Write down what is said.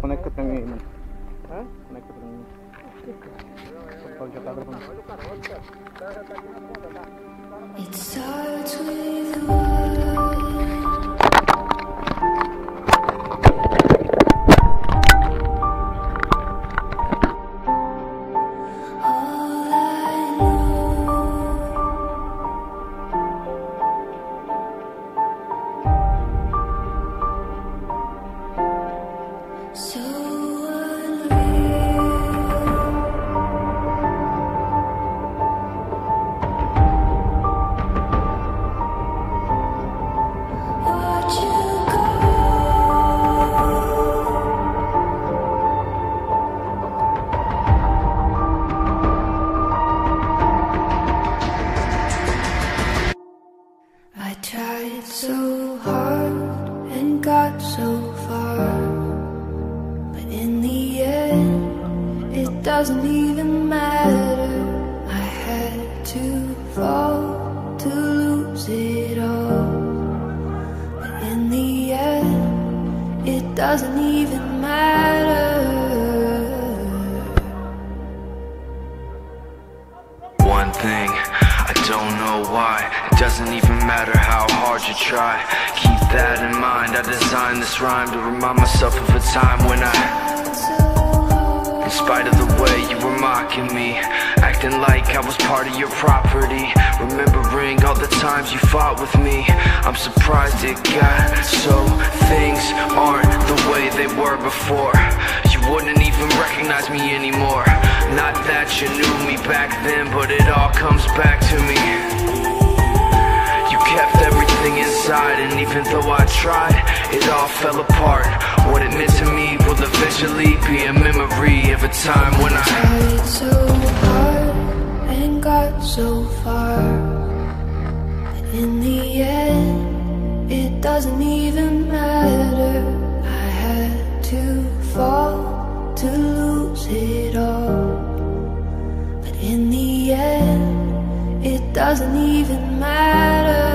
Conecta pra mim aí, mano. Hã? Conecta pra mim. Já tá gravando. It starts with one. I tried so hard and got so far, but in the end, it doesn't even matter. I had to fall to lose it all, but in the end, it doesn't even matter. One thing, I don't know why. It doesn't even matter how hard you try. Keep that in mind. I designed this rhyme to remind myself of a time when in spite of the way you were mocking me, acting like I was part of your property, remembering all the times you fought with me, I'm surprised it got so. Things aren't the way they were before. You wouldn't even recognize me anymore. Not that you knew me back then, but it all comes back to me. You kept everything inside, and even though I tried, it all fell apart. What it meant to me will eventually be a memory of a time when I tried so hard and got so far, but in the end, it doesn't even matter. I had to fall to lose it all, but in the end, it doesn't even matter.